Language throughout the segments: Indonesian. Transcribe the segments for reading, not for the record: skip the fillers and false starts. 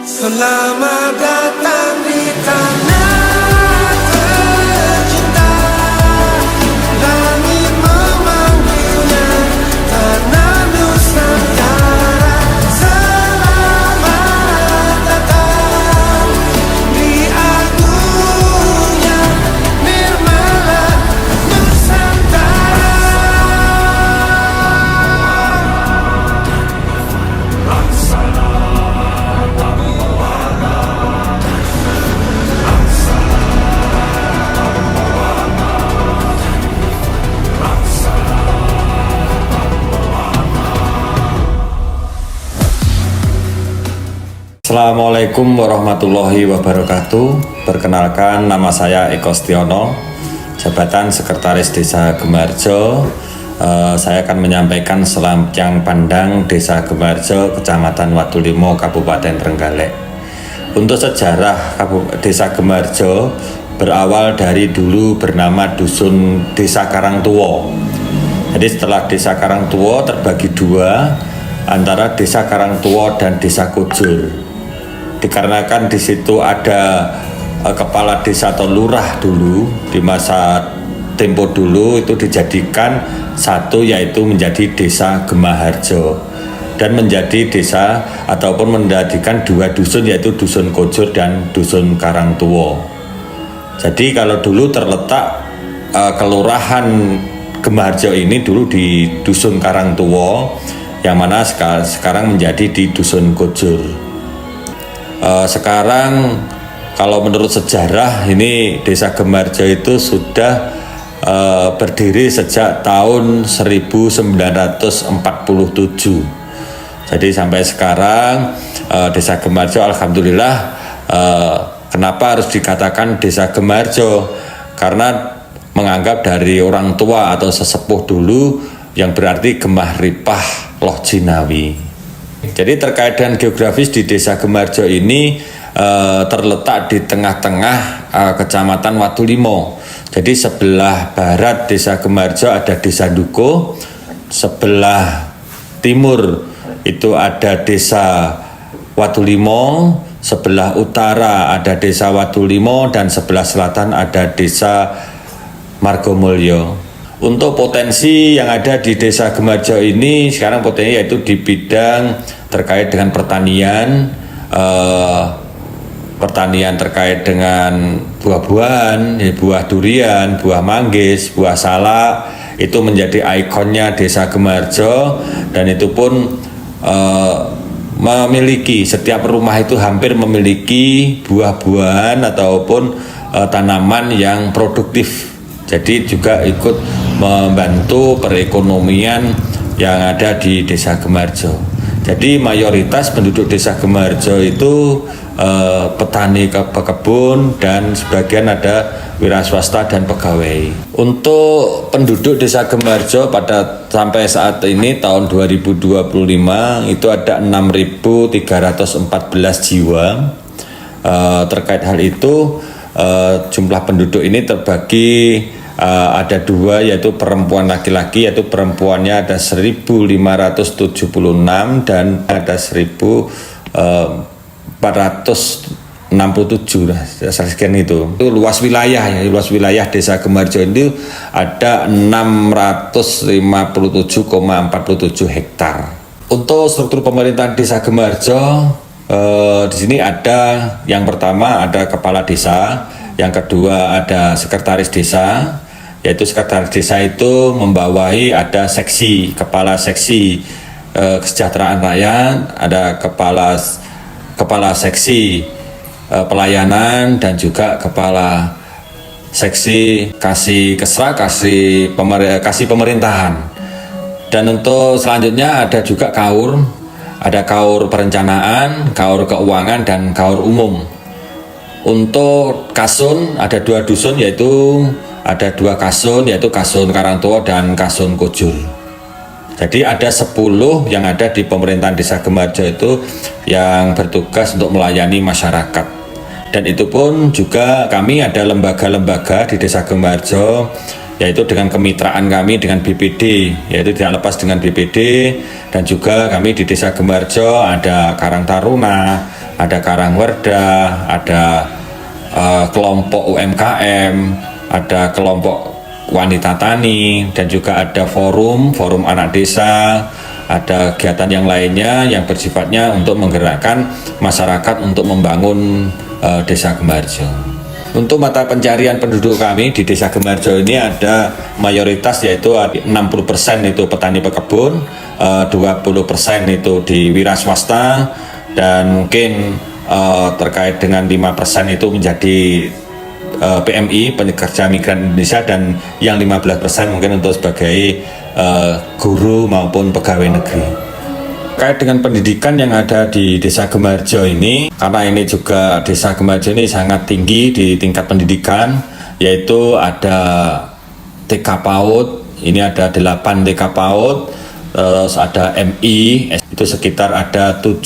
Selamat datang di tanah tercinta. Langit memanggilnya tanah Nusantara. Selamat datang di agungnya nirmala Nusantara. Assalamualaikum warahmatullahi wabarakatuh. Perkenalkan, nama saya Eko Stiono, jabatan Sekretaris Desa Gemarjo. Saya akan menyampaikan selanjang pandang Desa Gemarjo, Kecamatan Wadulimo, Kabupaten Trenggalek. Untuk sejarah Desa Gemarjo berawal dari dulu bernama Dusun Desa Karangtuo. Jadi setelah Desa Karangtuo terbagi dua, antara Desa Karangtuo dan Desa Kujur. Dikarenakan di situ ada kepala desa atau lurah dulu, di masa tempo dulu itu dijadikan satu, yaitu menjadi Desa Gemaharjo, dan menjadi desa ataupun menjadikan dua dusun, yaitu Dusun Kujur dan Dusun Karangtuo. Jadi kalau dulu terletak kelurahan Gemaharjo ini dulu di Dusun Karangtuo, yang mana sekarang menjadi di Dusun Kujur. Sekarang kalau menurut sejarah ini Desa Gemarjo itu sudah berdiri sejak tahun 1947. Jadi sampai sekarang Desa Gemarjo alhamdulillah, kenapa harus dikatakan Desa Gemarjo? Karena menganggap dari orang tua atau sesepuh dulu, yang berarti Gemah Ripah Loh Jinawi. Jadi terkait dengan geografis di Desa Gemarjo ini terletak di tengah-tengah Kecamatan Wadulimo. Jadi sebelah barat Desa Gemarjo ada Desa Duko, sebelah timur itu ada Desa Wadulimo, sebelah utara ada Desa Wadulimo, dan sebelah selatan ada Desa Margomulyo. Untuk potensi yang ada di Desa Gemarjo ini sekarang potensi yaitu di bidang terkait dengan pertanian, pertanian terkait dengan buah-buahan, buah durian, buah manggis, buah salak, itu menjadi ikonnya Desa Gemarjo, dan itu pun memiliki, setiap rumah itu hampir memiliki buah-buahan ataupun tanaman yang produktif. Jadi juga ikut membantu perekonomian yang ada di Desa Gemarjo. Jadi mayoritas penduduk Desa Gemarjo itu petani pekebun, dan sebagian ada wira swasta dan pegawai. Untuk penduduk Desa Gemarjo pada sampai saat ini tahun 2025 itu ada 6.314 jiwa. Terkait hal itu jumlah penduduk ini terbagi ada dua, yaitu perempuan laki-laki, yaitu perempuannya ada 1.576 dan ada 1.467 sekian itu. Luas wilayah Desa Gemarjo itu ada 657,47 hektar. Untuk struktur pemerintahan Desa Gemarjo, di sini ada yang pertama ada kepala desa, yang kedua ada sekretaris desa, yaitu sekretaris desa itu membawahi ada seksi, kepala seksi kesejahteraan rakyat, ada kepala seksi pelayanan, dan juga kepala seksi kasih pemerintahan. Dan untuk selanjutnya ada juga kaur, ada kaur perencanaan, kaur keuangan, dan kaur umum. Untuk kasun ada dua dusun, yaitu ada dua kasun, yaitu Kasun Karangtuo dan Kasun Kujur. Jadi ada 10 yang ada di pemerintahan Desa Gemarjo itu yang bertugas untuk melayani masyarakat. Dan itu pun juga kami ada lembaga-lembaga di Desa Gemarjo, yaitu dengan kemitraan kami dengan BPD, yaitu tidak lepas dengan BPD. Dan juga kami di Desa Gemarjo ada Karang Taruna, ada Karangwerda, ada kelompok UMKM, ada kelompok wanita tani, dan juga ada forum anak desa, ada kegiatan yang lainnya yang bersifatnya untuk menggerakkan masyarakat untuk membangun Desa Gemarjo. Untuk mata pencarian penduduk kami di Desa Gemarjo ini ada mayoritas, yaitu 60% itu petani pekebun, 20% itu di wira swasta, dan mungkin terkait dengan 5% itu menjadi PMI, pekerja migran Indonesia, dan yang 15% mungkin untuk sebagai guru maupun pegawai negeri. Terkait dengan pendidikan yang ada di Desa Gemarjo ini, karena ini juga Desa Gemarjo ini sangat tinggi di tingkat pendidikan, yaitu ada TK PAUD, ini ada 8 TK PAUD, terus ada MI, itu sekitar ada 7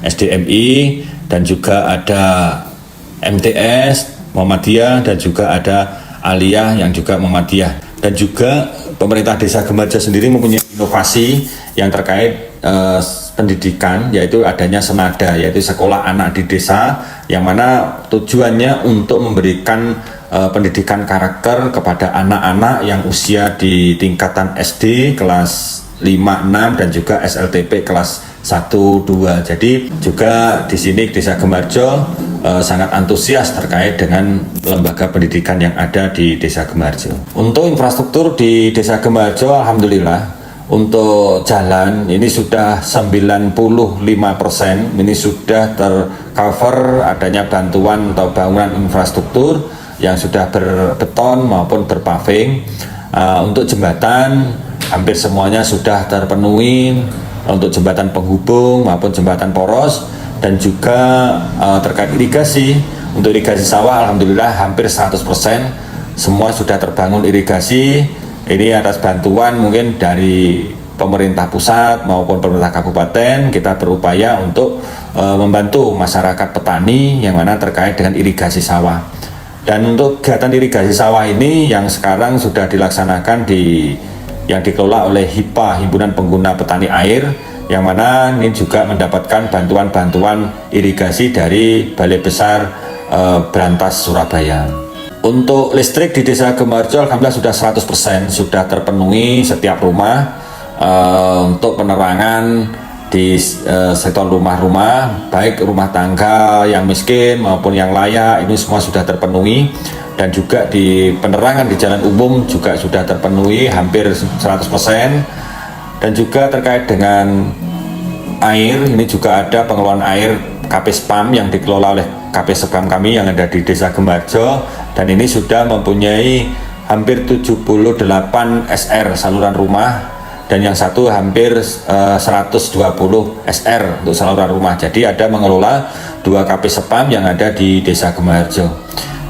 SDMI, dan juga ada MTS, Muhammadiyah, dan juga ada Aliyah yang juga Muhammadiyah. Dan juga pemerintah Desa Gemarjo sendiri mempunyai inovasi yang terkait pendidikan, yaitu adanya Senada, yaitu sekolah anak di desa, yang mana tujuannya untuk memberikan pendidikan karakter kepada anak-anak yang usia di tingkatan SD kelas 5, 6, dan juga SLTP kelas 1, 2. Jadi juga di sini Desa Gemarjo sangat antusias terkait dengan lembaga pendidikan yang ada di Desa Gemarjo. Untuk infrastruktur di Desa Gemarjo, alhamdulillah, untuk jalan ini sudah 95%, ini sudah tercover adanya bantuan atau bangunan infrastruktur yang sudah berbeton maupun berpaving. Untuk jembatan hampir semuanya sudah terpenuhi, untuk jembatan penghubung maupun jembatan poros, dan juga terkait irigasi. Untuk irigasi sawah alhamdulillah hampir 100% semua sudah terbangun irigasi. Ini atas bantuan mungkin dari pemerintah pusat maupun pemerintah kabupaten. Kita berupaya untuk membantu masyarakat petani yang mana terkait dengan irigasi sawah. Dan untuk kegiatan irigasi sawah ini yang sekarang sudah dilaksanakan yang dikelola oleh HIPA, Himpunan Pengguna Petani Air, yang mana ini juga mendapatkan bantuan-bantuan irigasi dari Balai Besar Brantas Surabaya. Untuk listrik di Desa Gemarjo alhamdulillah sudah 100% sudah terpenuhi setiap rumah. Untuk penerangan di sektor rumah-rumah, baik rumah tangga yang miskin maupun yang layak, ini semua sudah terpenuhi. Dan juga di penerangan di jalan umum juga sudah terpenuhi hampir 100%. Dan juga terkait dengan air, ini juga ada pengelolaan air KP Spam yang dikelola oleh KP Spam kami yang ada di Desa Gemarjo, dan ini sudah mempunyai hampir 78 SR saluran rumah, dan yang satu hampir 120 SR untuk saluran rumah. Jadi ada mengelola 2 KP Spam yang ada di Desa Gemarjo.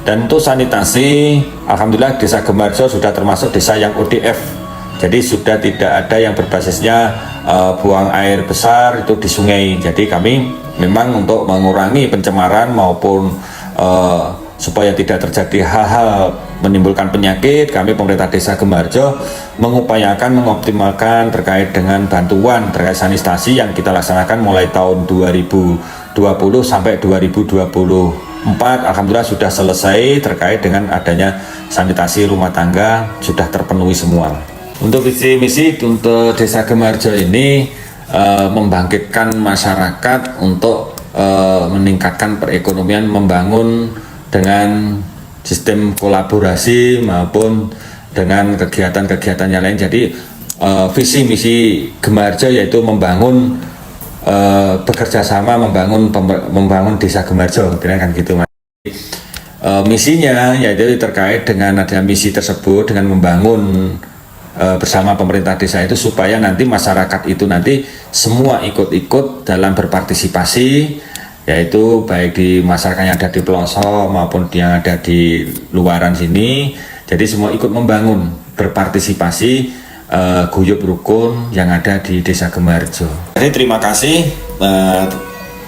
Dan untuk sanitasi, alhamdulillah Desa Gemarjo sudah termasuk desa yang ODF. Jadi sudah tidak ada yang berbasisnya buang air besar itu di sungai. Jadi kami memang untuk mengurangi pencemaran maupun supaya tidak terjadi hal-hal menimbulkan penyakit, kami pemerintah Desa Gemarjo mengupayakan mengoptimalkan terkait dengan bantuan terkait sanitasi yang kita laksanakan mulai tahun 2020 sampai 2024. Alhamdulillah sudah selesai terkait dengan adanya sanitasi rumah tangga, sudah terpenuhi semua. Untuk visi misi untuk Desa Gemarjo ini membangkitkan masyarakat untuk meningkatkan perekonomian, membangun dengan sistem kolaborasi maupun dengan kegiatan-kegiatan yang lain. Jadi visi misi Gemarjo yaitu membangun, bekerja sama membangun Desa Gemarjo, kan gitu Mas. Misinya yaitu terkait dengan adanya misi tersebut dengan membangun bersama pemerintah desa itu supaya nanti masyarakat itu nanti semua ikut-ikut dalam berpartisipasi, yaitu baik di masyarakat yang ada di pelosok maupun yang ada di luaran sini. Jadi semua ikut membangun, berpartisipasi, guyub rukun yang ada di Desa Gemarjo. Jadi terima kasih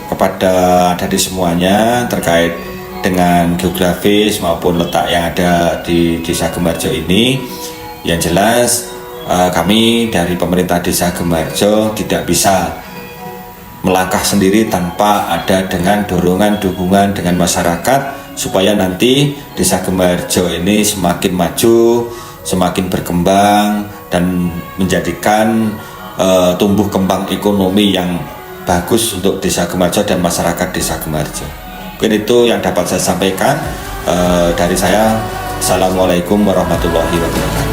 kepada dari semuanya terkait dengan geografis maupun letak yang ada di Desa Gemarjo ini. Yang jelas kami dari pemerintah Desa Gemarjo tidak bisa melangkah sendiri tanpa ada dengan dorongan dukungan dengan masyarakat, supaya nanti Desa Gemarjo ini semakin maju, semakin berkembang dan menjadikan tumbuh kembang ekonomi yang bagus untuk Desa Gemarjo dan masyarakat Desa Gemarjo. Mungkin itu yang dapat saya sampaikan dari saya. Assalamualaikum warahmatullahi wabarakatuh.